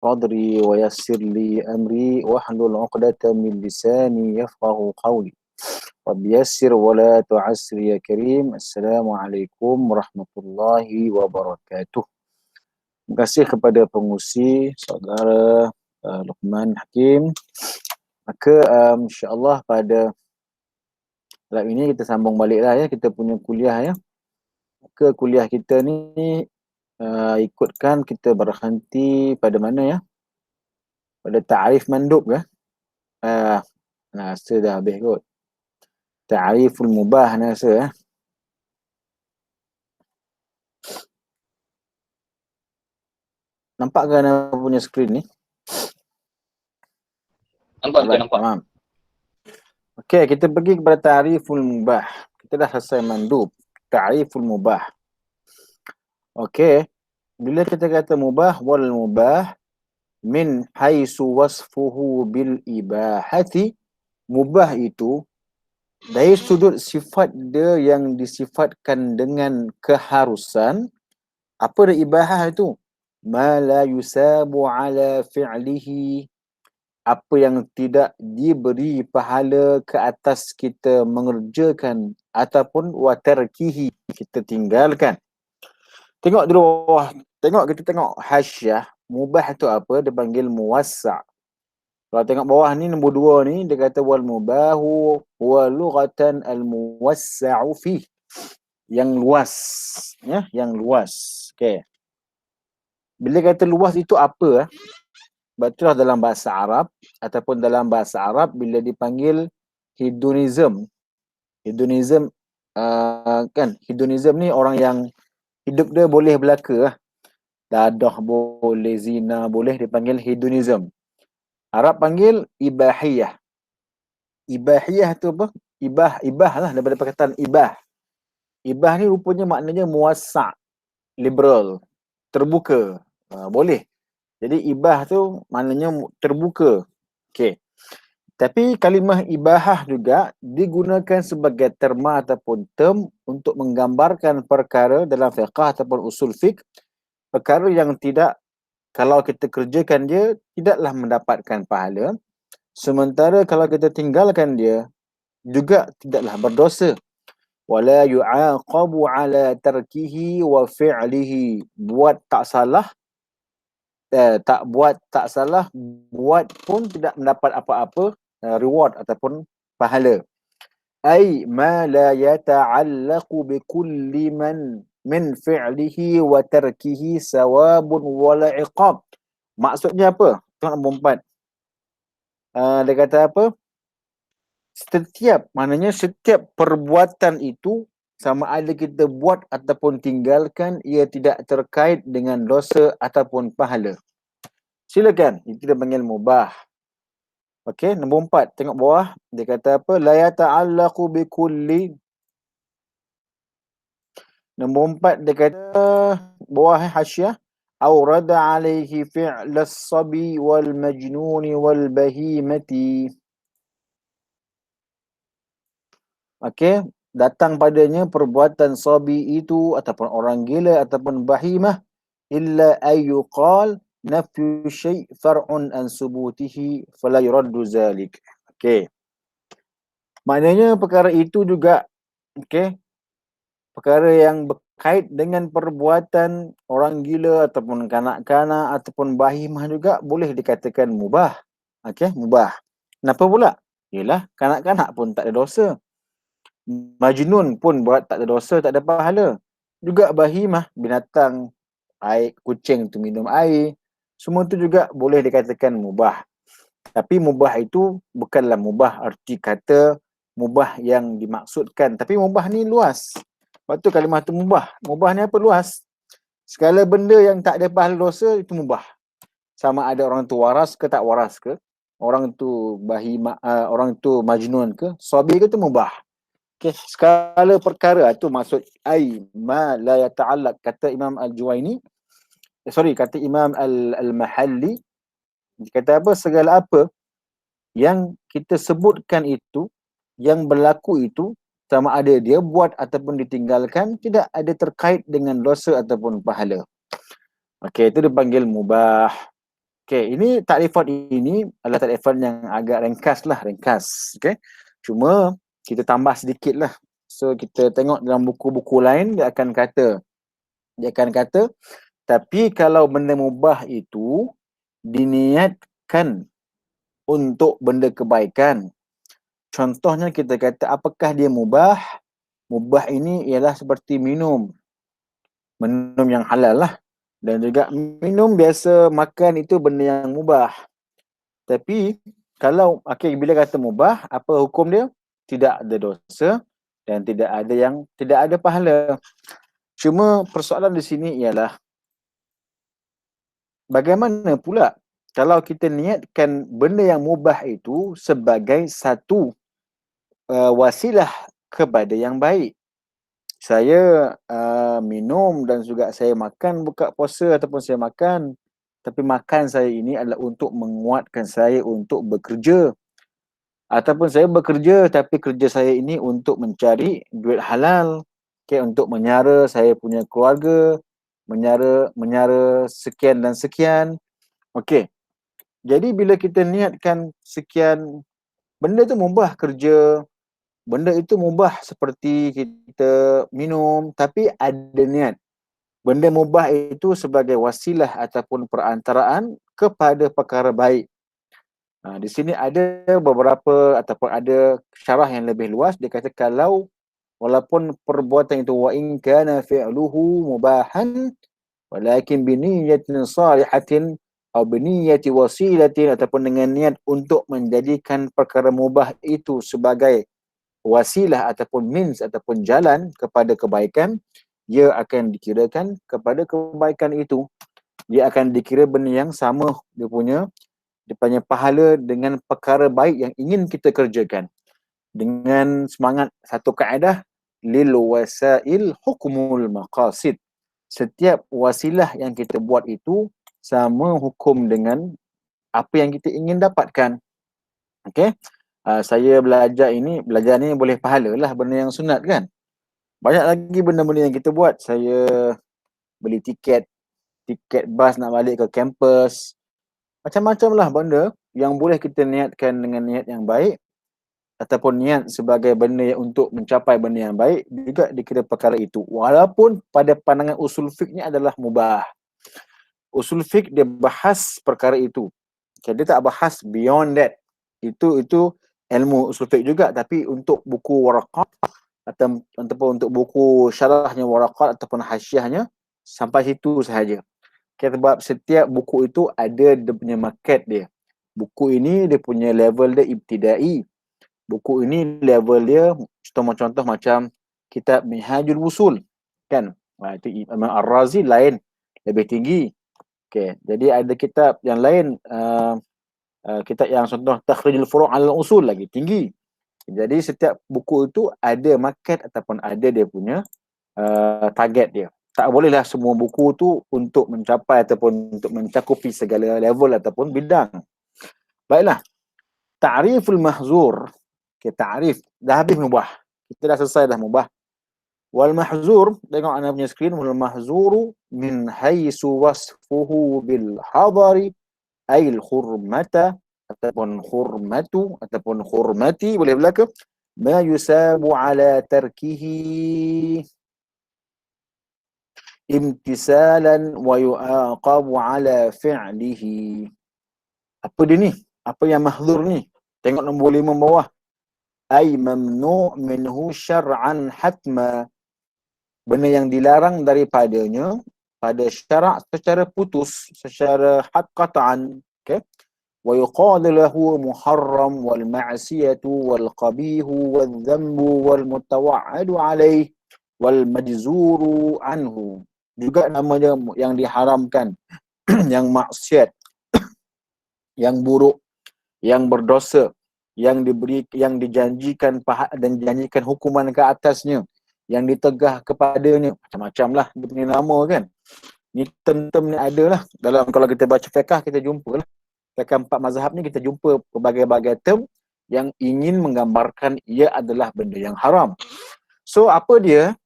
صدري ويسر لي أمري واحلل عقدة من لساني يفقه قولي رب يسر ولا تعسر يا كريم. Assalamualaikum warahmatullahi wabarakatuh. Terima kasih kepada pengusi saudara Luqman Hakim. Maka insya-Allah pada malam ini kita sambung baliklah ya kita punya kuliah ya. Maka kuliah kita ni ikutkan kita berhenti pada mana ya? Pada ta'rif mandub ke? Rasa dah habis kot. Ta'riful mubah rasa ya. Nampak ke anda punya skrin ni? Nampak. Tamam. Okey, kita pergi kepada ta'riful mubah. Kita dah selesai mandub. Ta'riful mubah. Okey. Bila kita kata mubah wal mubah min haisu wasfuhu bil ibahati, mubah itu dari sudut sifat dia yang disifatkan dengan keharusan. Apa dia ibahah itu? Ma la yusabu ala fi'lihi, apa yang tidak diberi pahala ke atas kita mengerjakan ataupun wa tarkihi, kita tinggalkan. Tengok dulu bawah. Kita tengok hasyiah. Mubah itu apa? Dia panggil muwassa'. Kalau tengok bawah ni nombor 2 ni dia kata wal mubahu wa lughatan al muwassa'u fi, yang luas ya, yang luas. Okey. Bila kata luas itu apa? Betul dalam bahasa Arab ataupun dalam bahasa Arab bila dipanggil hedonism. Hedonism kan, hedonism ni orang yang hidup dia boleh belaka lah. Dadah boleh, zina boleh, dipanggil hedonism. Arab panggil ibahiyah. Ibahiyah tu apa? Ibah lah, daripada perkataan ibah. Ibah ni rupanya maknanya muwassa', liberal, terbuka. Boleh. Jadi ibah tu maknanya terbuka. Okey. Tapi kalimah ibahah juga digunakan sebagai terma ataupun term untuk menggambarkan perkara dalam fiqh ataupun usul fiqh, perkara yang tidak, kalau kita kerjakan dia tidaklah mendapatkan pahala, sementara kalau kita tinggalkan dia juga tidaklah berdosa. Wala yu'aqabu ala tarkihi wa fi'lihi, buat tak salah buat pun tidak mendapat apa-apa reward ataupun pahala. Ai ma la yata'allaqu bi kulli man min fi'lihi wa tarkihi sawabun wala iqab. Maksudnya apa? Tengok nombor 4. Dia kata apa? Maknanya setiap perbuatan itu, sama ada kita buat ataupun tinggalkan, ia tidak terkait dengan dosa ataupun pahala. Silakan, itu dia panggil mubah. Okey, nombor 4, tengok bawah. Dia kata apa? La yata'allaqu bi kulli. Nombor 4 dia kata bawah hasyiah, awrada alaihi fi'las sabi wal majnuni wal bahimati. Okey, datang padanya perbuatan sabi itu ataupun orang gila ataupun bahimah, illa ayyuqal nafyu syai' far'un an subutihi fala yuraddu zalik. Okey. Maknanya perkara itu juga, okey, perkara yang berkait dengan perbuatan orang gila ataupun kanak-kanak ataupun bahimah juga boleh dikatakan mubah. Okey, mubah. Kenapa pula? Yalah, kanak-kanak pun tak ada dosa. Majnun pun buat tak ada dosa, tak ada pahala. Juga bahimah, binatang, air, kucing tu minum air, semua tu juga boleh dikatakan mubah. Tapi mubah itu bukanlah mubah arti kata mubah yang dimaksudkan. Tapi mubah ni luas. Lepas tu kalimah tu mubah. Mubah ni apa? Luas. Segala benda yang tak ada pahala dosa itu mubah. Sama ada orang tu waras ke tak waras ke, orang tu bahimah, orang tu majnun ke, sabi ke, tu mubah. Okay, segala perkara itu maksud ai ma la yata'allaq, kata Imam Al-Juwaini, kata Imam Al-Mahalli, kata apa? Segala apa yang kita sebutkan itu, yang berlaku itu, sama ada dia buat ataupun ditinggalkan, tidak ada terkait dengan dosa ataupun pahala. Okey, itu dipanggil mubah. Okey, ini takrifan ini adalah takrifan yang agak ringkas. Okey. Cuma kita tambah sedikitlah. So kita tengok dalam buku-buku lain dia akan kata tapi kalau benda mubah itu diniatkan untuk benda kebaikan. Contohnya kita kata apakah dia mubah? Mubah ini ialah seperti minum yang halal lah. Dan juga minum biasa, makan itu benda yang mubah. Tapi kalau bila kata mubah, apa hukum dia? Tidak ada dosa dan tidak ada pahala. Cuma persoalan di sini ialah bagaimana pula kalau kita niatkan benda yang mubah itu sebagai satu wasilah kepada yang baik. Saya minum dan juga saya makan buka puasa ataupun saya makan. Tapi makan saya ini adalah untuk menguatkan saya untuk bekerja. Ataupun saya bekerja tapi kerja saya ini untuk mencari duit halal. Untuk menyara saya punya keluarga. Menyara sekian dan sekian. Jadi bila kita niatkan sekian, benda itu mubah kerja. Benda itu mubah seperti kita minum, tapi ada niat. Benda mubah itu sebagai wasilah ataupun perantaraan kepada perkara baik. Di sini ada beberapa ataupun ada syarah yang lebih luas. Dia kata kalau walaupun perbuatan itu wa in kana fi'luhu mubahan walakin biniyatin salihatin atau biniyati wasilatin ataupun dengan niat untuk menjadikan perkara mubah itu sebagai wasilah ataupun means ataupun jalan kepada kebaikan, ia akan dikirakan kepada kebaikan itu. Dia akan dikira benda yang sama dia punya pahala dengan perkara baik yang ingin kita kerjakan. Dengan semangat satu kaedah lil wasail hukmul maqasid. Setiap wasilah yang kita buat itu sama hukum dengan apa yang kita ingin dapatkan. Okey. Saya belajar ni boleh pahala lah benda yang sunat kan. Banyak lagi benda-benda yang kita buat. Saya beli tiket bas nak balik ke kampus. Macam-macam lah benda yang boleh kita niatkan dengan niat yang baik ataupun niat sebagai benda yang untuk mencapai benda yang baik juga dikira perkara itu. Walaupun pada pandangan usul fiqh ni adalah mubah. Usul fiqh dia bahas perkara itu. Dia tak bahas beyond that. Itu ilmu usul fiqh juga, tapi untuk buku waraqat ataupun untuk buku syarahnya waraqat ataupun hasyiahnya sampai situ sahaja. Sebab setiap buku itu ada dia punya market dia. Buku ini dia punya level dia ibtidai. Buku ini level dia contoh macam kitab Minhajul Wusul kan. Itu Imam Ar-Razi lain, lebih tinggi. Jadi ada kitab yang lain kitab yang contoh Takhrijul Furu' 'alal Usul lagi tinggi. Jadi setiap buku itu ada market ataupun ada dia punya target dia. Tak bolehlah semua buku tu untuk mencapai ataupun untuk mencakupi segala level ataupun bidang. Baiklah. Ta'riful mahzur. Ta'rif. Dah habis mubah. Kita dah selesai dah mubah. Wal mahzur, tengok anda punya skrin. Wal mahzuru min haisu wasfuhu bil hadari ail khurmata ataupun khurmatu ataupun khurmati, boleh berlaku ma yusabu ala tarkihi imtisalan wa yuaqabu ala fi'lihi. Apa dia ni? Apa yang mahzur ni? Tengok nombor 5 bawah. Ay mamnu' minhu syar'an hatma. Benda yang dilarang daripadanya pada syarak secara putus, secara had qat'an. Wa yuqalu lahu muharram wal ma'siyatu wal qabihu wal dhanbu wal mutawa'adu alaih wal majzuru anhu. Juga namanya yang diharamkan, yang maksiat, yang buruk, yang berdosa, yang dijanjikan dan dijanjikan hukuman ke atasnya, yang ditegah kepadanya, macam-macam lah dia punya nama kan. Ni term-term ni ada lah dalam, kalau kita baca fiqh kita jumpa lah. Fiqh 4 mazhab ni kita jumpa berbagai-bagai term yang ingin menggambarkan ia adalah benda yang haram. So apa dia?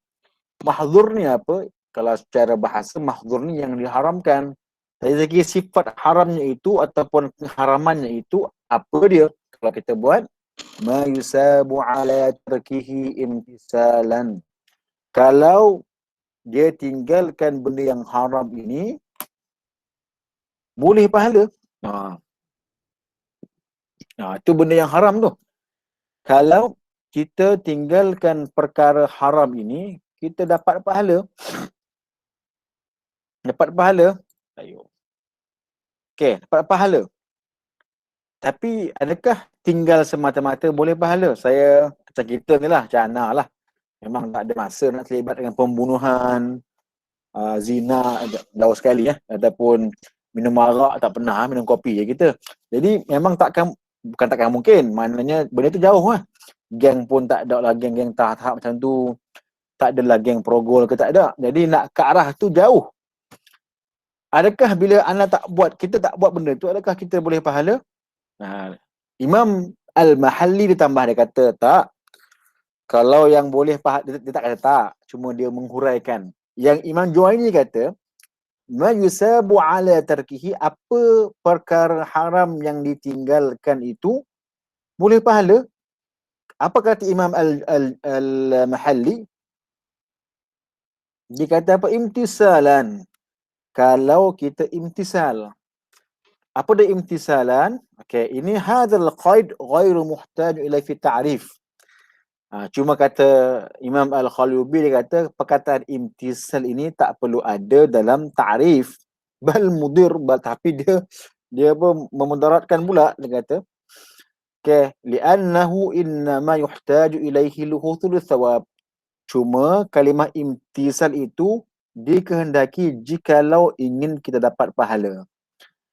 Mahzur ni apa? Kalau secara bahasa mahzur ni yang diharamkan. Dari segi sifat haramnya itu ataupun keharamannya itu, apa dia? Kalau kita buat, ma yusabu ala tarkihi imtisalan. Kalau dia tinggalkan benda yang haram ini, boleh pahala. Ha, itu benda yang haram tu. Kalau kita tinggalkan perkara haram ini, kita dapat pahala. Dapat pahala. Ayo. Okey, dapat pahala. Tapi adakah tinggal semata-mata boleh pahala? Saya macam kita ni lah, macam Ana lah. Memang tak ada masa nak terlibat dengan pembunuhan, zina jauh sekali ya, ataupun minum arak tak pernah, minum kopi je kita. Jadi memang bukan takkan mungkin, maknanya benda tu jauh lah. Geng pun tak ada lah, geng-geng tahap macam tu. Tak adalah geng progol ke, tak ada. Jadi nak ke arah tu jauh. Adakah bila anda tak buat, kita tak buat benda tu, adakah kita boleh pahala? Imam Al-Mahalli ditambah, dia kata tak. Kalau yang boleh pahala, dia tak kata tak, cuma dia menghuraikan. Yang Imam Juwaini kata, ma yusabu ala tarkihi, apa perkara haram yang ditinggalkan itu boleh pahala. Apa kata Imam Al-Mahalli? Dia kata apa? Imtisalan. Kalau kita imtisal. Apa dia imtisalan? Okey, ini hadzal qaid ghairu muhtaj ila fi ta'rif. Cuma kata Imam Al-Khalubi, dia kata perkataan imtisal ini tak perlu ada dalam ta'rif. Bal mudir, tapi dia pun memudaratkan pula, dia kata. Okey, li'annahu innama yuhtaju ilaihi luhuthul thawab. Cuma kalimah imtisal itu dikehendaki jikalau ingin kita dapat pahala.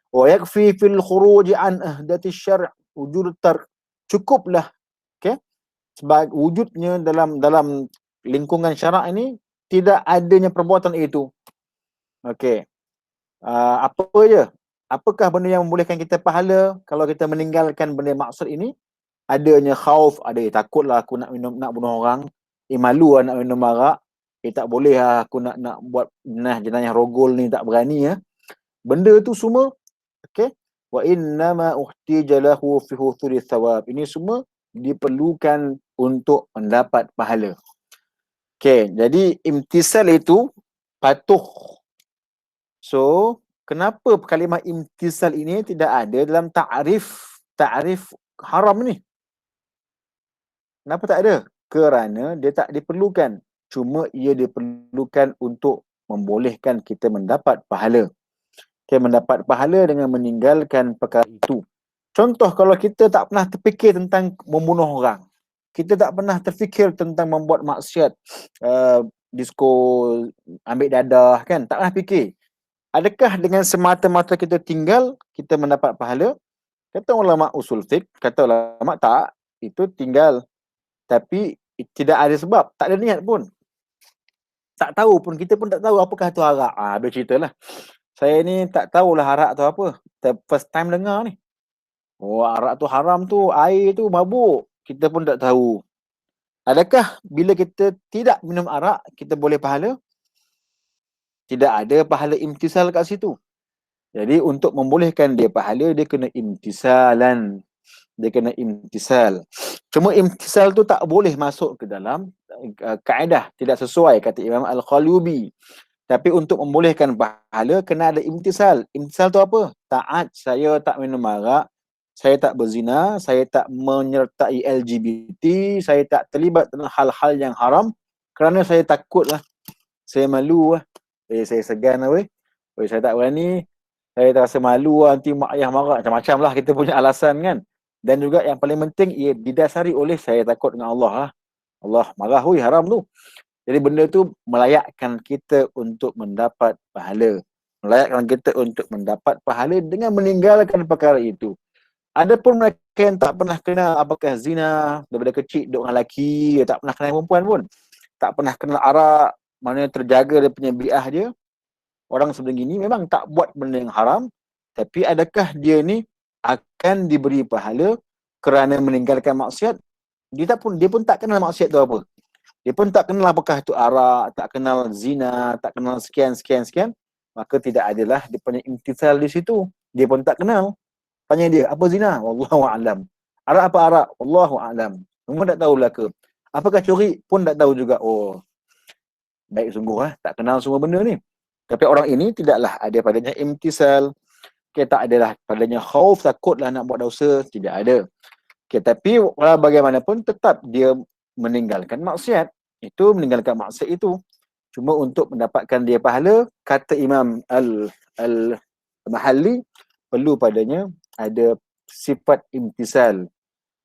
Wa yakfi fil khuruj an ahdati syar' wujud tark. Cukuplah, okey, sebagai wujudnya dalam lingkungan syarak ini tidak adanya perbuatan itu. Okey. Apa je? Apakah benda yang membolehkan kita pahala kalau kita meninggalkan benda maksud ini? Adanya khauf, ada takutlah aku nak bunuh orang, malu lah nak minum arak, tak boleh lah aku nak buat jenayah rogol ni, tak berani ya. Benda tu semua, okey, wa innama uhtija lahu fi huthul thawab. Ini semua diperlukan untuk mendapat pahala. Okey, jadi imtisal itu patuh. So, kenapa kalimah imtisal ini tidak ada dalam ta'rif haram ni? Kenapa tak ada? Kerana dia tak diperlukan. Cuma ia diperlukan untuk membolehkan kita mendapat pahala. Kita mendapat pahala dengan meninggalkan perkara itu. Contoh, kalau kita tak pernah terfikir tentang membunuh orang, kita tak pernah terfikir tentang membuat maksiat, disko, ambil dadah kan, tak pernah fikir. Adakah dengan semata-mata kita tinggal, kita mendapat pahala? Kata ulama usul fiqh, kata ulama tak, itu tinggal. Tapi tidak ada sebab, tak ada niat pun. Tak tahu pun, kita pun tak tahu apakah tu arak. Habis ceritalah. Saya ni tak tahulah arak tu apa. First time dengar ni. Oh, arak tu haram tu, air tu mabuk. Kita pun tak tahu. Adakah bila kita tidak minum arak, kita boleh pahala? Tidak ada pahala imtisal kat situ. Jadi untuk membolehkan dia pahala, dia kena imtisalan. Dia kena imtisal. Cuma imtisal tu tak boleh masuk ke dalam kaedah. Tidak sesuai, kata Imam Al-Khalubi. Tapi untuk membolehkan pahala, kena ada imtisal. Imtisal tu apa? Taat. Saya tak minum arak, saya tak berzina, saya tak menyertai LGBT, saya tak terlibat dalam hal-hal yang haram kerana saya takut lah. Saya malu lah. Saya segan lah weh. Saya tak berani. Saya terasa malu lah, nanti mak ayah marah. Macam-macam lah kita punya alasan kan. Dan juga yang paling penting, ia didasari oleh saya takut dengan Allah lah. Allah marah, weh, haram tu. Jadi benda tu melayakkan kita untuk mendapat pahala. Melayakkan kita untuk mendapat pahala dengan meninggalkan perkara itu. Adapun mereka yang tak pernah kenal apakah zina, daripada kecil duduk dengan lelaki, dia tak pernah kenal perempuan pun. Tak pernah kenal arak, mana terjaga dia punya bi'ah dia. Orang sebegini memang tak buat benda yang haram, tapi adakah dia ni akan diberi pahala kerana meninggalkan maksiat? Dia pun tak kenal maksiat tu apa. Dia pun tak kenal apakah itu arak, tak kenal zina, tak kenal sekian. maka tidak adalah dia punya imtithal di situ. Dia pun tak kenal. Tanya dia, apa zina? Wallahu a'lam. Arak apa arak? Wallahu a'lam. Semua tak tahu belaka. Apakah curi? Pun tak tahu juga. Oh, baik sungguh tak kenal semua benda ni. Tapi orang ini tidaklah ada padanya imtisal. Okay, tak adalah padanya khauf, takutlah nak buat dosa, tidak ada. Okay, tapi bagaimanapun tetap dia meninggalkan maksiat. Itu meninggalkan maksiat itu. Cuma untuk mendapatkan dia pahala, kata Imam Al-Mahalli, perlu padanya ada sifat imtisal.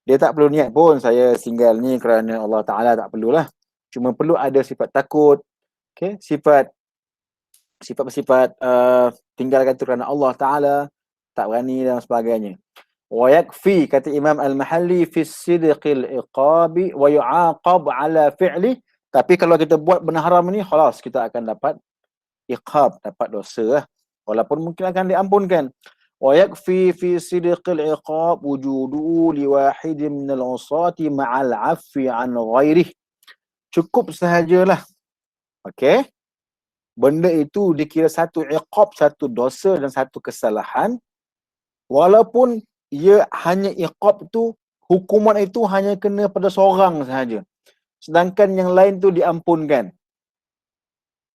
Dia tak perlu niat pun, saya tinggal ni kerana Allah Ta'ala, tak perlulah. Cuma perlu ada sifat takut, okay? Sifat tinggalkan tu kerana Allah Ta'ala, tak berani dan sebagainya. Wa yakfi, kata Imam Al-Mahalli, fi sidqil iqabi wa yu'aqab ala fi'li. Tapi kalau kita buat benda haram ni, khalas, kita akan dapat iqab, dapat dosa lah. Walaupun mungkin akan diampunkan. Wa yakfi fi sidqil iqab wujudu li wahidin minal usati ma'al afwi an ghairih. Cukup sahajalah. Okey? Benda itu dikira satu iqab, satu dosa dan satu kesalahan. Walaupun ia hanya iqab tu, hukuman itu hanya kena pada seorang sahaja. Sedangkan yang lain tu diampunkan.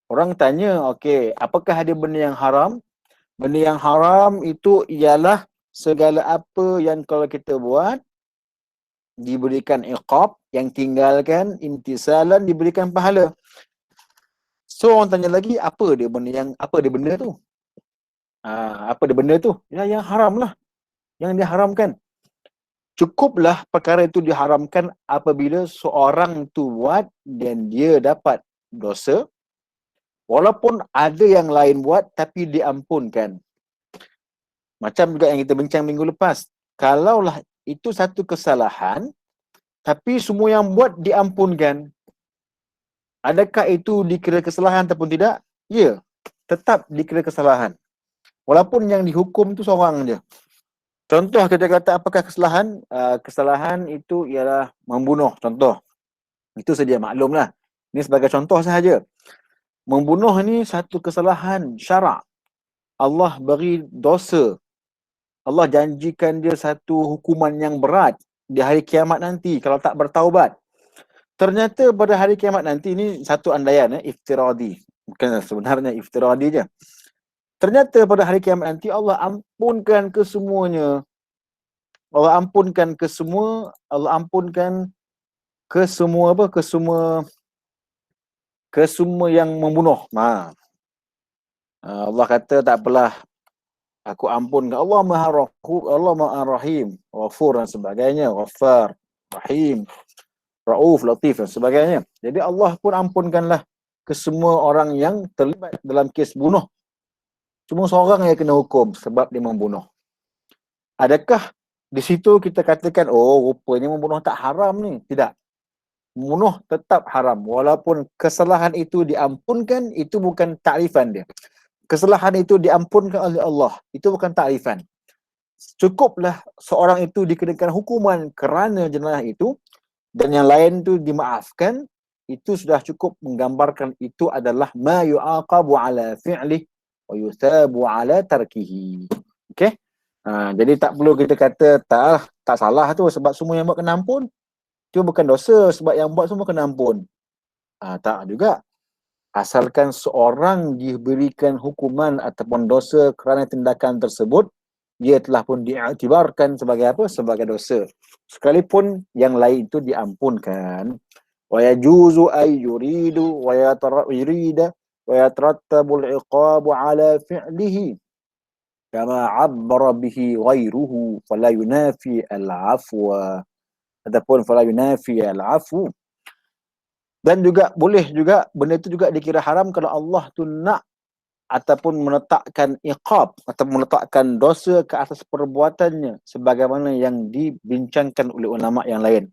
Orang tanya, okey, apakah ada benda yang haram? Benda yang haram itu ialah segala apa yang kalau kita buat, diberikan iqab, yang tinggalkan, intisalan, diberikan pahala. So orang tanya lagi, apa dia benda tu? Apa dia benda tu? Ya, yang haram lah. Yang diharamkan. Cukuplah perkara itu diharamkan apabila seorang tu buat dan dia dapat dosa, walaupun ada yang lain buat tapi diampunkan. Macam juga yang kita bincang minggu lepas. Kalaulah itu satu kesalahan, tapi semua yang buat diampunkan, adakah itu dikira kesalahan ataupun tidak? Ya, tetap dikira kesalahan. Walaupun yang dihukum tu seorang je. Contoh kita kata apakah kesalahan? Kesalahan itu ialah membunuh, contoh. Itu sedia maklumlah. Ini sebagai contoh sahaja. Membunuh ni satu kesalahan syarak. Allah beri dosa. Allah janjikan dia satu hukuman yang berat di hari kiamat nanti kalau tak bertaubat. Ternyata pada hari kiamat nanti, ini satu andaian, iftiradi. Bukan sebenarnya iftiradi je. Ternyata pada hari kiamat nanti Allah ampunkan kesemuanya. Allah ampunkan ke semua, Allah ampunkan ke semua apa? Ke semua yang membunuh. Allah kata tak apalah, aku ampunkan. Allah Maha Rahim, Ghafur dan sebagainya, Ghaffar, Rahim, Rauf, Latif dan sebagainya. Jadi Allah pun ampunkanlah ke semua orang yang terlibat dalam kes bunuh. Cuma seorang yang kena hukum sebab dia membunuh. Adakah di situ kita katakan, oh rupanya membunuh tak haram ni? Tidak. Membunuh tetap haram. Walaupun kesalahan itu diampunkan, itu bukan takrifan dia. Kesalahan itu diampunkan oleh Allah. Itu bukan takrifan. Cukuplah seorang itu dikenakan hukuman kerana jenayah itu dan yang lain tu dimaafkan, itu sudah cukup menggambarkan itu adalah ma yu'aqabu ala fi'lih wa yuthabu ala tarkihi. Okey? Jadi tak perlu kita kata tak salah tu sebab semua yang buat kena ampun. Itu bukan dosa sebab yang buat semua kena ampun. Tak juga. Asalkan seorang diberikan hukuman ataupun dosa kerana tindakan tersebut, dia telah pun diiktibarkan sebagai apa? Sebagai dosa. Sekalipun yang lain itu diampunkan. Wa yajuzu ay yuridu wa yurida wa yatrattabul iqabu ala fi'lihi kama 'abbara bihi ghairuhu fala yunafi al-'afwa ataupun fala yunafi al-'afwu. Dan juga boleh juga benda itu juga dikira haram kalau Allah tu nak ataupun meletakkan iqab atau meletakkan dosa ke atas perbuatannya sebagaimana yang dibincangkan oleh ulama yang lain.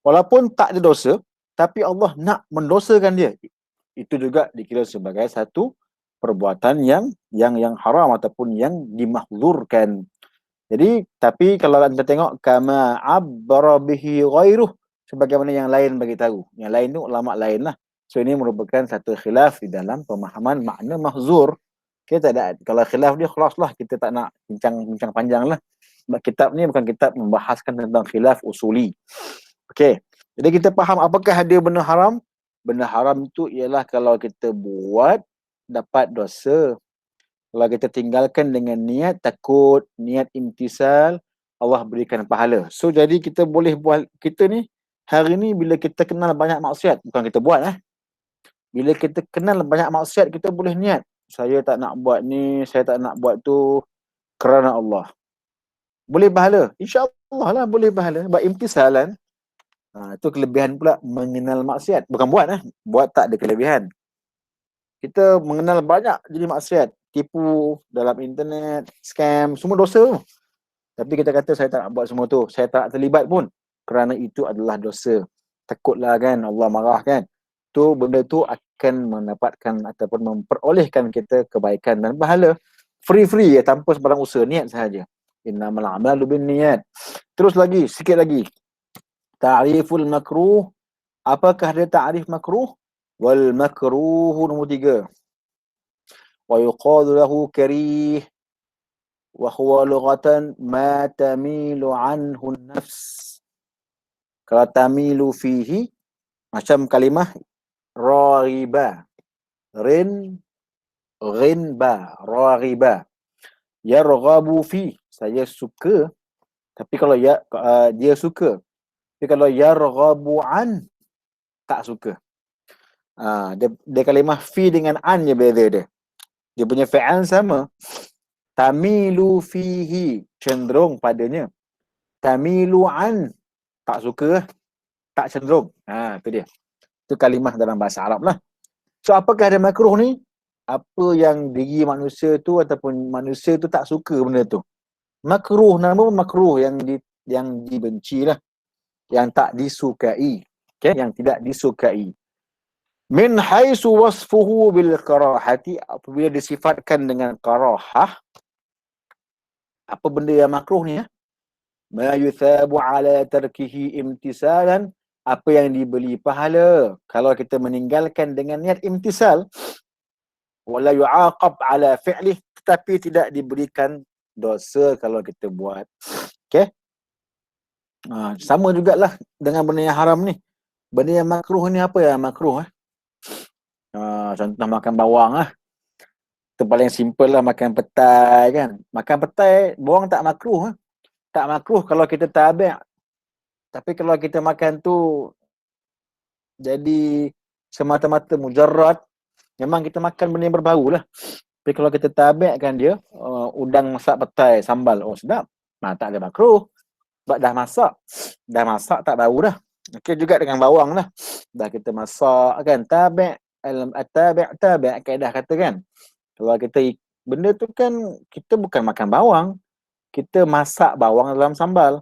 Walaupun tak ada dosa, tapi Allah nak mendosakan dia. Itu juga dikira sebagai satu perbuatan yang haram ataupun yang dimahzurkan. Jadi, tapi kalau anda tengok kama abbara bihi ghairuh, sebagaimana yang lain bagi tahu. Yang lain tu ulama lain lah. So ini merupakan satu khilaf di dalam pemahaman makna mahzur. Kita tak ada, kalau khilaf dia kelas lah, kita tak nak bincang panjang lah. Sebab kitab ni bukan kitab membahaskan tentang khilaf usuli. Okey. Jadi kita faham apakah dia benda haram? Benda haram itu ialah kalau kita buat dapat dosa. Kalau kita tinggalkan dengan niat takut, niat imtisal, Allah berikan pahala. So jadi kita boleh buat, kita ni hari ni bila kita kenal banyak maksiat, bukan kita buat bila kita kenal banyak maksiat, kita boleh niat, saya tak nak buat ni, saya tak nak buat tu kerana Allah. Boleh pahala. InsyaAllah lah boleh pahala. Sebab imtisalan, itu kelebihan pula mengenal maksiat. Bukan buat buat tak ada kelebihan. Kita mengenal banyak jenis maksiat. Tipu dalam internet, scam, semua dosa. Tapi kita kata saya tak nak buat semua tu. Saya tak terlibat pun. Kerana itu adalah dosa. Takutlah kan Allah marah kan. Tu benda tu akan mendapatkan ataupun memperolehkan kita kebaikan dan pahala. Free tanpa sebarang usaha, niat sahaja. Innamal a'malu binniyat. Terus lagi, sikit lagi. Ta'riful makruh. Apakah dia ta'rif makruh? Wal makruh nombor 3. Wa yuqalu lahu karih. Wa huwa lughatan ma tamilu anhu nafs. Kalau tamilu fihi, macam kalimah raghiba. Rinba. Raghiba. Yarghabu fi. Saya suka. Tapi kalau dia suka. Tapi kalau yarghabu an, tak suka. Dia kalimah fi dengan an je beza dia. Dia punya fi'al sama. Tamilu fihi, cenderung padanya. Tamilu an, tak suka, tak cenderung. Itu dia. Itu kalimah dalam bahasa Arab lah. So apakah ada makruh ni? Apa yang diri manusia tu ataupun manusia tu tak suka benda tu. Makruh, nama makruh yang dibenci lah. Yang tak disukai. Okay? Yang tidak disukai. Min haisu wasfuhu bil karahati, apabila disifatkan dengan karahah, apa benda yang makruh ni ma yuthabu ala tarkihi imtisalan, apa yang diberi pahala kalau kita meninggalkan dengan niat imtisal, wala yu'aqab ala fi'lih, tetapi tidak diberikan dosa kalau kita buat. Okey, sama jugalah dengan benda yang haram ni. Benda yang makruh ni apa yang makruh contoh makan bawang itu paling simple lah, makan petai kan. Makan petai, bawang tak makruh tak makruh kalau kita tabi'. Tapi kalau kita makan tu jadi semata-mata mujarrad, memang kita makan benda yang berbau lah. Tapi kalau kita tabi'kan dia, udang masak petai, sambal, sedap. Tak ada makruh. Sebab dah masak tak bau dah. Okey, juga dengan bawang lah. Dah kita masak kan, tabi' kaedah kata kan. Kalau kita benda tu kan, kita bukan makan bawang, kita masak bawang dalam sambal.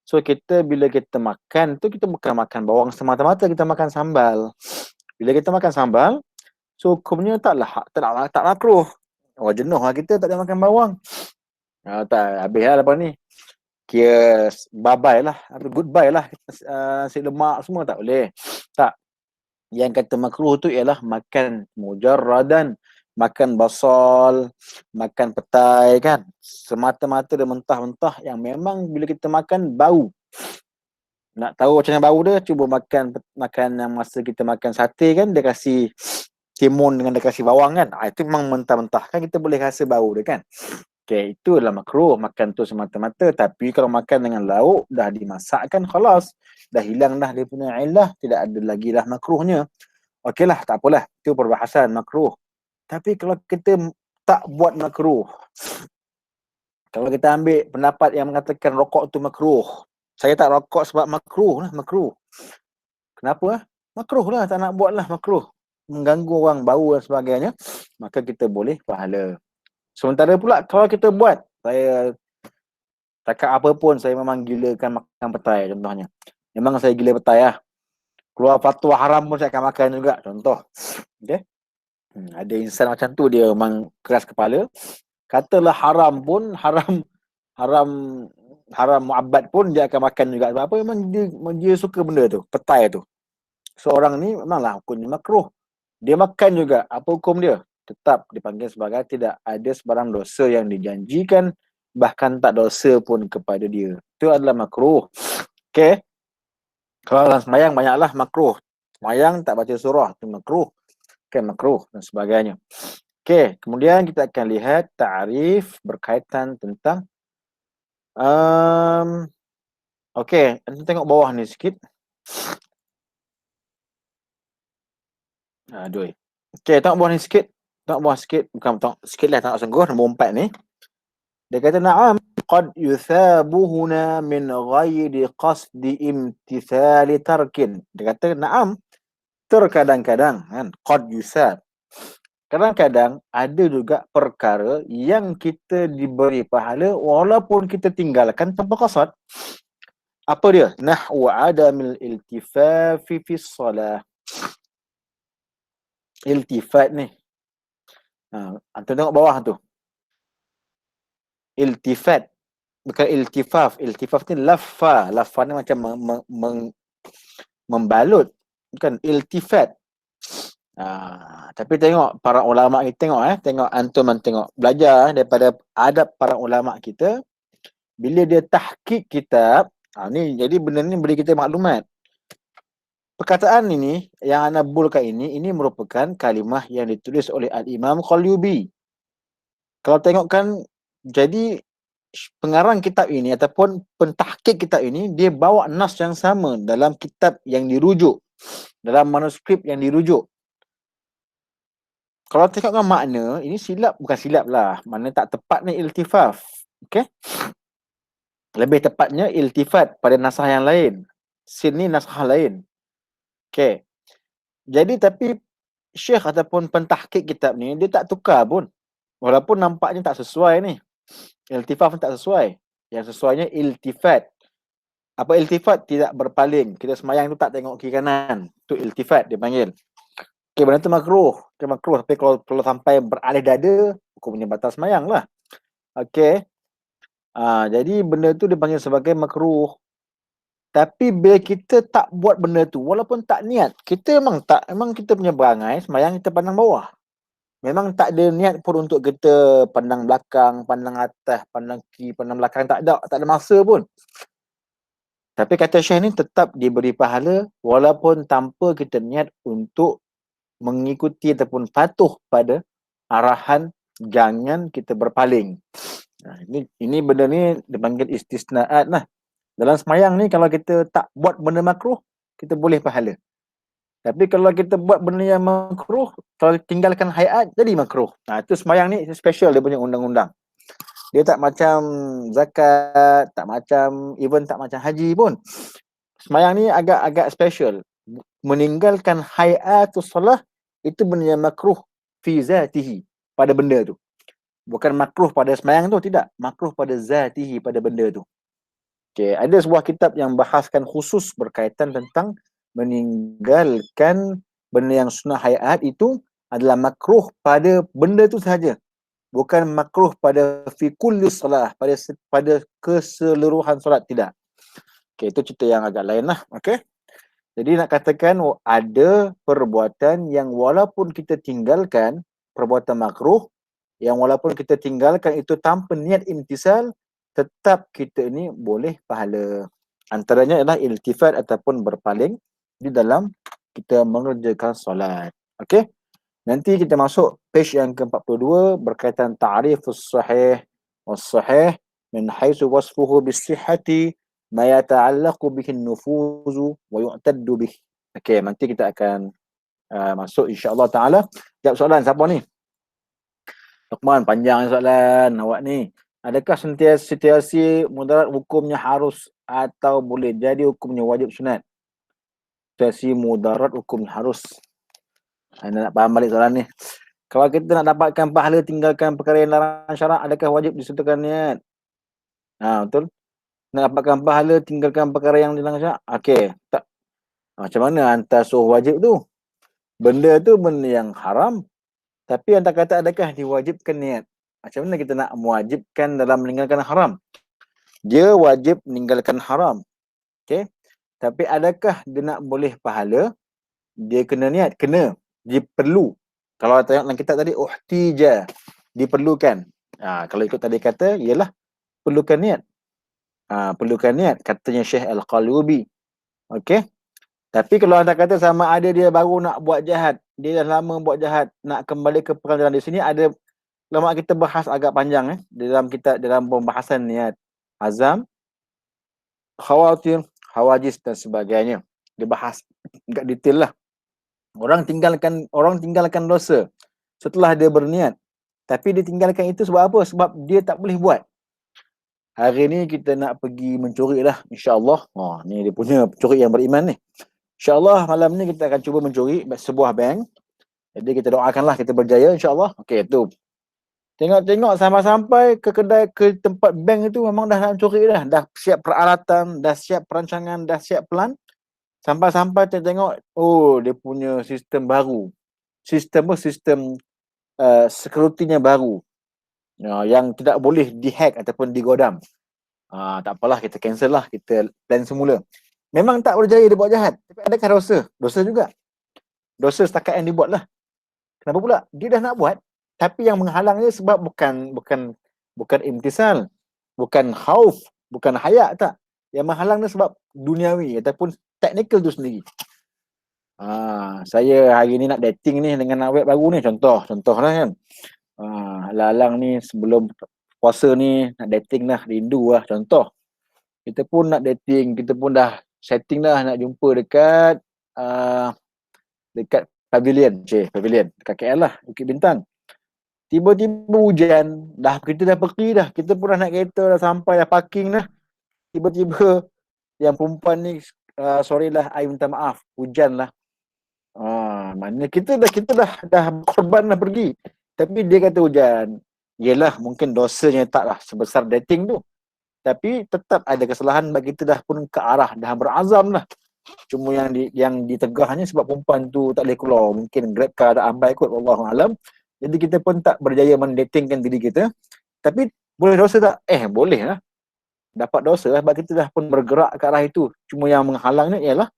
So kita bila kita makan tu, kita bukan makan bawang semata-mata, kita makan sambal. Bila kita makan sambal, so hukumnya tak makruh. Jenuh lah kita tak ada makan bawang. Tak habis lah lepas ni. Kira bye-bye lah, goodbye lah. Nasi lemak semua tak boleh. Tak. Yang kata makruh tu ialah makan mujarradan, makan basal, makan petai kan. Semata-mata dia mentah-mentah yang memang bila kita makan bau. Nak tahu macam mana bau dia, cuba makan yang masa kita makan sate kan, dia kasih timun dengan dia kasih bawang kan. Itu memang mentah-mentah kan, kita boleh rasa bau dia kan. Okay, itu adalah makruh makan tu semata-mata. Tapi kalau makan dengan lauk, dah dimasakkan, khalas. Dah hilang dah dia punya illah, tidak ada lagi dah makruhnya. Okeylah, tak apalah. Itu perbahasan makruh. Tapi kalau kita tak buat makruh, kalau kita ambil pendapat yang mengatakan rokok tu makruh, saya tak rokok sebab makruh lah, makruh. Kenapa makruh lah, tak nak buat lah, makruh. Mengganggu orang, bau dan sebagainya. Maka kita boleh pahala. Sementara pula kalau kita buat, saya cakap apa pun, saya memang gilakan makan petai contohnya. Memang saya gila petai lah. Keluar fatwa haram pun saya akan makan juga, contoh. Okay? Ada insan macam tu, dia memang keras kepala. Katalah haram pun, haram mu'abbad pun dia akan makan juga. Sebab apa? Memang dia suka benda tu, petai tu. Seorang ni memanglah hukumnya makruh. Dia makan juga. Apa hukum dia? tetap dipanggil sebagai tidak ada sebarang dosa yang dijanjikan, bahkan tak dosa pun kepada dia. Itu adalah makruh. Okey. Kalau dalam sembahyang banyaklah makruh. Sembahyang tak baca surah itu makruh. Makruh dan sebagainya. Okey, kemudian kita akan lihat ta'rif berkaitan tentang okey, anda tengok bawah ni sikit. Aduh. Okey, tengok bawah ni sikit. Tengok bawah sikit, bukan tengok sikit lah, tengok sungguh nombor 4 ni. Dia kata na'am qad yuthabuhuna min ghairi qasdi imtithali tarkin. Dia kata na'am, terkadang-kadang kan, qad yusab. Kadang-kadang ada juga perkara yang kita diberi pahala walaupun kita tinggalkan tanpa qasad. Apa dia? Nahwu adamil iltifafi fi shalah. Iltifat ni. Antum tengok bawah tu. Iltifat. Bukan iltifaf. Iltifaf ni laffa. Laffa ni macam membalut. Bukan iltifat. Tapi tengok para ulama kita tengok antum tengok belajar daripada adab para ulama kita, bila dia tahqiq kitab, ni jadi benda ni beri kita maklumat. Perkataan ini yang ana bulkan ini merupakan kalimah yang ditulis oleh Al-Imam Qalyubi. Kalau tengokkan, jadi pengarang kitab ini ataupun pentahqiq kitab ini, dia bawa nas yang sama dalam kitab yang dirujuk, dalam manuskrip yang dirujuk. Kalau tengokkan makna, ini silap, bukan silap lah. Makna tak tepat ni iltifaf. Okey? Lebih tepatnya iltifat pada nasah yang lain. Sin ni nasah lain. Okey. Jadi tapi syekh ataupun pentahqiq kitab ni, dia tak tukar pun. Walaupun nampaknya tak sesuai ni. Iltifaf tak sesuai. Yang sesuainya iltifat. Apa iltifat? Tidak berpaling. Kita semayang tu tak tengok kiri kanan. Tu iltifat dia panggil. Okey, benda tu makruh. Okay, makruh. Tapi kalau sampai beralih dada, hukumnya batal semayang lah. Okey. Jadi benda tu dipanggil sebagai makruh. Tapi bila kita tak buat benda tu, walaupun tak niat, kita memang kita punya perangai, semayang kita pandang bawah. Memang tak ada niat pun untuk kita pandang belakang, pandang atas, pandang kiri, pandang belakang. Tak ada masa pun. Tapi kata Syekh ni tetap diberi pahala walaupun tanpa kita niat untuk mengikuti ataupun patuh pada arahan jangan kita berpaling. Ini benda ni dipanggil istisnaat lah. Dalam semayang ni kalau kita tak buat benda makruh, kita boleh pahala. Tapi kalau kita buat benda yang makruh, kalau tinggalkan hayat, jadi makruh. Itu semayang ni special dia punya undang-undang. Dia tak macam zakat, tak macam, even tak macam haji pun. Semayang ni agak special. Meninggalkan hayatus salah, itu benda yang makruh fi zatihi, pada benda tu. Bukan makruh pada semayang tu, tidak. Makruh pada zatihi, pada benda tu. Okay, ada sebuah kitab yang bahaskan khusus berkaitan tentang meninggalkan benda yang sunnah hayat itu adalah makruh pada benda tu sahaja. Bukan makruh pada fi kulli salah, pada keseluruhan solat, tidak. Okay, itu cerita yang agak lain lah. Okay. Jadi nak katakan ada perbuatan yang walaupun kita tinggalkan, perbuatan makruh, yang walaupun kita tinggalkan itu tanpa niat imtisal, tetap kita ini boleh pahala. Antaranya adalah iltifat ataupun berpaling di dalam kita mengerjakan solat. Okey? Nanti kita masuk page yang ke-42 berkaitan ta'rifus sahih was sahih min haitsu wasfuhu bis-sihhati ma yata'allaqu bihi an-nufuzu wa yu'taddu bih. Okey, nanti kita akan masuk insya-Allah taala. Jawab soalan siapa ni? Luqman, panjang soalan awak ni. Adakah sentiasa mudarat hukumnya harus atau boleh jadi hukumnya wajib sunat? Sentiasa mudarat hukumnya harus. Anda nak faham balik soalan ni. Kalau kita nak dapatkan pahala tinggalkan perkara yang larang syarak, adakah wajib disertakan niat? Betul. Nak dapatkan pahala tinggalkan perkara yang dilarang syarak? Okey, tak. Macam mana hantar suruh wajib tu? Benda tu benda yang haram. Tapi anda kata adakah diwajibkan niat? Macam mana kita nak mewajibkan dalam meninggalkan haram? Dia wajib meninggalkan haram. Okey. Tapi adakah dia nak boleh pahala? Dia kena niat, kena. Dia perlu. Kalau tengok dalam kitab tadi, uhtija, diperlukan. Kalau ikut tadi kata, ialah perlukan niat. Perlukan niat, katanya Syekh Al-Qalubi. Okey. Tapi kalau anda kata sama ada dia baru nak buat jahat, dia dah lama buat jahat, nak kembali ke peradilan, di sini ada lama kita bahas agak panjang dalam kitab, dalam pembahasan niat, azam, khawatir, hawajis dan sebagainya. Dibahas agak detail lah. Orang tinggalkan dosa setelah dia berniat. Tapi dia tinggalkan itu sebab apa? Sebab dia tak boleh buat. Hari ni kita nak pergi mencuri lah, insya-Allah. Ni dia punya pencuri yang beriman ni. InsyaAllah malam ni kita akan cuba mencuri sebuah bank. Jadi kita doakanlah kita berjaya, insyaAllah. Okey, tu. Tengok-tengok sampai ke kedai, ke tempat bank itu memang dah nak mencuri dah. Dah siap peralatan, dah siap perancangan, dah siap plan. Sampai-sampai tengok, dia punya sistem baru. Sistem security-nya baru. Yang tidak boleh dihack ataupun digodam. Tak apalah, kita cancel lah. Kita plan semula. Memang tak berjaya dia buat jahat. Tapi adakah dosa? Dosa juga. Dosa setakat yang dibuat lah. Kenapa pula? Dia dah nak buat. Tapi yang menghalangnya sebab bukan imtisal. Bukan khauf. Bukan hayak, tak. Yang menghalangnya sebab duniawi ataupun teknikal tu sendiri. Saya hari ni nak dating ni dengan awet baru ni. Contohlah kan. Alang-alang ni sebelum puasa ni nak dating lah. Rindu lah. Contoh. Kita pun nak dating. Kita pun dah setting dah nak jumpa dekat pavilion dekat KL lah, Bukit Bintang. Tiba-tiba hujan, kita dah pergi dah, kita pun dah naik kereta dah sampai dah parking dah. Tiba-tiba yang perempuan ni, sorry lah, I minta maaf, hujan lah. Maknanya kita dah korban dah pergi. Tapi dia kata hujan. Yelah, mungkin dosanya taklah sebesar dating tu. Tapi tetap ada kesalahan bagi kita dah pun ke arah, dah berazam lah. Cuma yang ditegahnya sebab perempuan tu tak boleh keluar. Mungkin Grab car tak ambil kot, wallahualam. Jadi kita pun tak berjaya mendatingkan diri kita. Tapi boleh dosa tak? Boleh lah. Dapat dosa lah sebab kita dah pun bergerak ke arah itu. Cuma yang menghalangnya ialah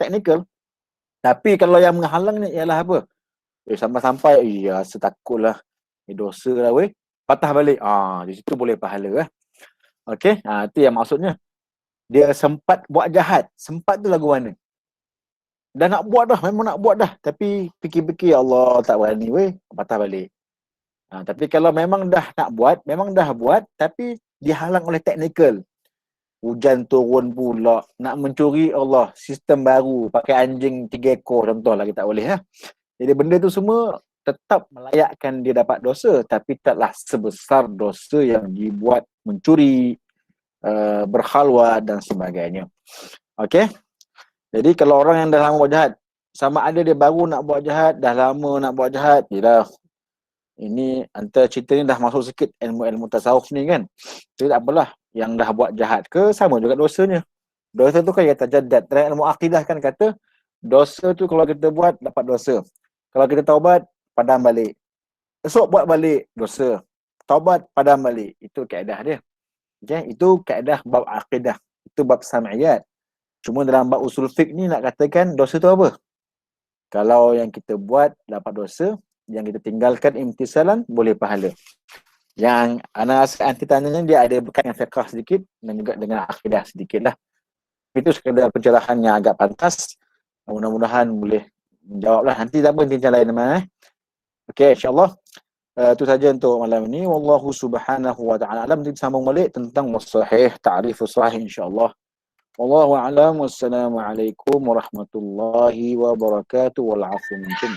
teknikal. Tapi kalau yang menghalangnya ialah apa? Sampai-sampai, rasa takut lah. Dosa lah weh. Patah balik. Di situ boleh pahala lah. Okey, itu yang maksudnya. Dia sempat buat jahat. Sempat tu lagu mana? Dah nak buat dah, memang nak buat dah. Tapi fikir-fikir, Allah tak berani weh, patah balik. Tapi kalau memang dah nak buat, memang dah buat, tapi dihalang oleh teknikal. Hujan turun pula, nak mencuri, Allah, sistem baru, pakai anjing 3 ekor contoh lagi tak boleh. Jadi benda tu semua tetap melayakkan dia dapat dosa, tapi taklah sebesar dosa yang dibuat mencuri, berkhalwat dan sebagainya. Okey. Jadi kalau orang yang dah lama buat jahat, sama ada dia baru nak buat jahat, dah lama nak buat jahat, ini antara cerita ni dah masuk sikit ilmu-ilmu tasawuf ni kan. Jadi tak apalah, yang dah buat jahat ke sama juga dosanya. Dosa tu kan kata jadat. Dalam ilmu akidah kan kata dosa tu kalau kita buat dapat dosa. Kalau kita taubat, padam balik. Esok buat balik, dosa. Taubat, padam balik. Itu kaedah dia. Okay? Itu kaedah bab akidah. Itu bab sam'iyat. Cuma dalam bab usul fiqh ni nak katakan dosa tu apa? Kalau yang kita buat dapat dosa, yang kita tinggalkan imtisalan boleh pahala. Yang anak rasa anti tanya dia ada berkait dengan fiqh sedikit dan juga dengan akidah sedikit lah. Itu sekadar pencerahan yang agak pantas. Mudah-mudahan boleh menjawab lah. Nanti tak apa, nanti lain nama. Okey, insyaAllah. Itu saja untuk malam ini. Wallahu subhanahu wa ta'ala alam. Nanti sambung balik tentang sahih, ta'rifus sahih insyaAllah. Wallahu a'lam. Wassalamualaikum warahmatullahi wabarakatuh. Wal 'afwu minkum.